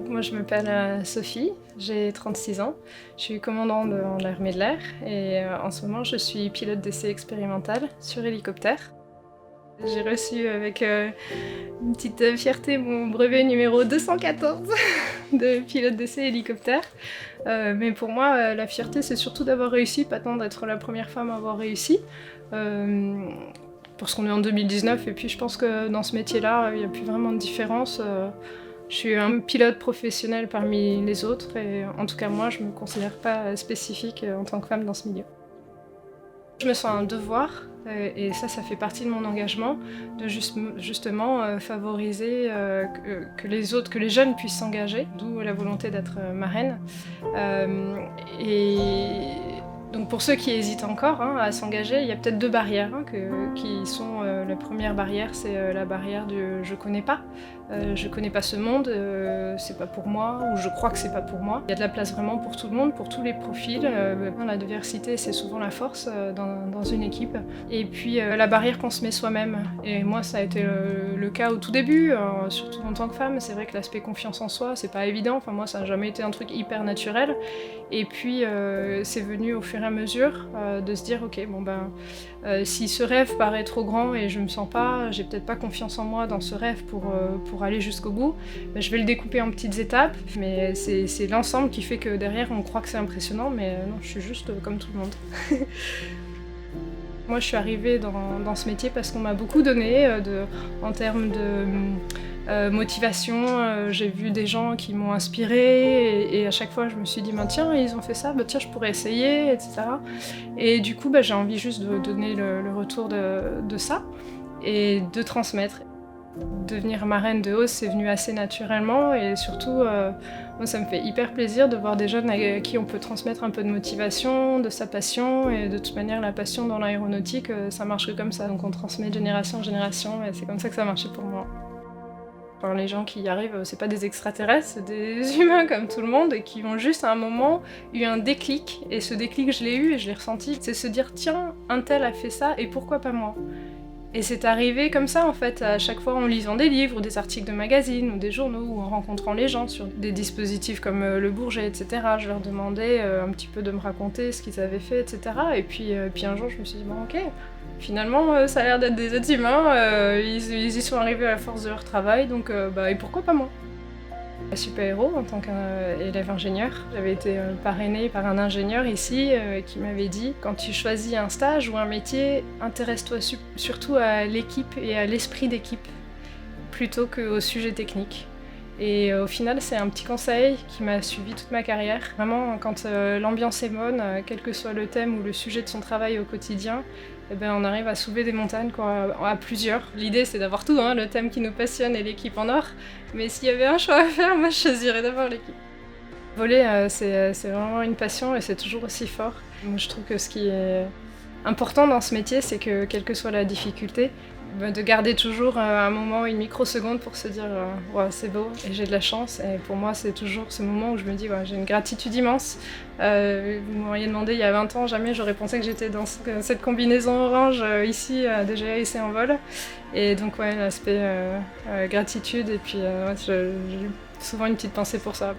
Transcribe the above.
Moi, je m'appelle Sophie, j'ai 36 ans. Je suis commandant dans l'armée de l'air et en ce moment, je suis pilote d'essai expérimental sur hélicoptère. J'ai reçu avec une petite fierté mon brevet numéro 214 de pilote d'essai hélicoptère. Mais pour moi, la fierté, c'est surtout d'avoir réussi, pas tant d'être la première femme à avoir réussi. Parce qu'on est en 2019 et puis je pense que dans ce métier-là, il n'y a plus vraiment de différence. Je suis un pilote professionnel parmi les autres et en tout cas moi je me considère pas spécifique en tant que femme dans ce milieu. Je me sens un devoir et ça fait partie de mon engagement de justement favoriser que les autres, que les jeunes puissent s'engager, d'où la volonté d'être marraine. Et donc pour ceux qui hésitent encore à s'engager, il y a peut-être deux barrières qui sont la première barrière, c'est la barrière du je connais pas. Je connais pas ce monde, c'est pas pour moi, ou je crois que c'est pas pour moi. Il y a de la place vraiment pour tout le monde, pour tous les profils. La diversité, c'est souvent la force dans une équipe. Et puis la barrière qu'on se met soi-même. Et moi, ça a été le cas au tout début, surtout en tant que femme. C'est vrai que l'aspect confiance en soi, c'est pas évident. Enfin, moi, ça n'a jamais été un truc hyper naturel. Et puis, c'est venu au fur et à mesure de se dire, ok, bon ben, si ce rêve paraît trop grand et je me sens pas, j'ai peut-être pas confiance en moi dans ce rêve pour aller jusqu'au bout, ben, je vais le découper en petites étapes, mais c'est l'ensemble qui fait que derrière on croit que c'est impressionnant, mais non, je suis juste comme tout le monde. Moi je suis arrivée dans ce métier parce qu'on m'a beaucoup donné en termes de motivation, j'ai vu des gens qui m'ont inspirée et à chaque fois je me suis dit ben, tiens ils ont fait ça, ben, tiens je pourrais essayer, etc. Et du coup ben, j'ai envie juste de donner le retour de ça et de transmettre. Devenir marraine de Hausse, c'est venu assez naturellement et surtout, moi ça me fait hyper plaisir de voir des jeunes à qui on peut transmettre un peu de motivation, de sa passion et de toute manière la passion dans l'aéronautique, ça marche que comme ça, donc on transmet de génération en génération et c'est comme ça que ça marchait pour moi. Enfin, les gens qui y arrivent, c'est pas des extraterrestres, c'est des humains comme tout le monde et qui ont juste à un moment eu un déclic et ce déclic je l'ai eu et je l'ai ressenti, c'est se dire tiens, un tel a fait ça et pourquoi pas moi ? Et c'est arrivé comme ça en fait, à chaque fois en lisant des livres, ou des articles de magazines, ou des journaux, ou en rencontrant les gens sur des dispositifs comme le Bourget, etc. Je leur demandais un petit peu de me raconter ce qu'ils avaient fait, etc. Et puis un jour je me suis dit, bon ok, finalement ça a l'air d'être des êtres humains, ils y sont arrivés à la force de leur travail, donc et pourquoi pas moi ? Super-héros en tant qu'élève ingénieur. J'avais été parrainée par un ingénieur ici qui m'avait dit quand tu choisis un stage ou un métier, intéresse-toi surtout à l'équipe et à l'esprit d'équipe plutôt qu'au sujet technique. Et au final, c'est un petit conseil qui m'a suivi toute ma carrière. Vraiment, quand l'ambiance est bonne, quel que soit le thème ou le sujet de son travail au quotidien, eh ben, on arrive à soulever des montagnes à plusieurs. L'idée, c'est d'avoir tout, le thème qui nous passionne et l'équipe en or. Mais s'il y avait un choix à faire, moi, je choisirais d'abord l'équipe. Voler, c'est vraiment une passion et c'est toujours aussi fort. Moi, je trouve que ce qui est important dans ce métier, c'est que, quelle que soit la difficulté, de garder toujours un moment, une microseconde pour se dire ouais, c'est beau et j'ai de la chance. Et pour moi, c'est toujours ce moment où je me dis ouais, j'ai une gratitude immense. Vous m'auriez demandé il y a 20 ans, jamais j'aurais pensé que j'étais dans cette combinaison orange ici, déjà ici en vol. Et donc ouais, l'aspect gratitude et puis ouais, j'ai souvent une petite pensée pour ça.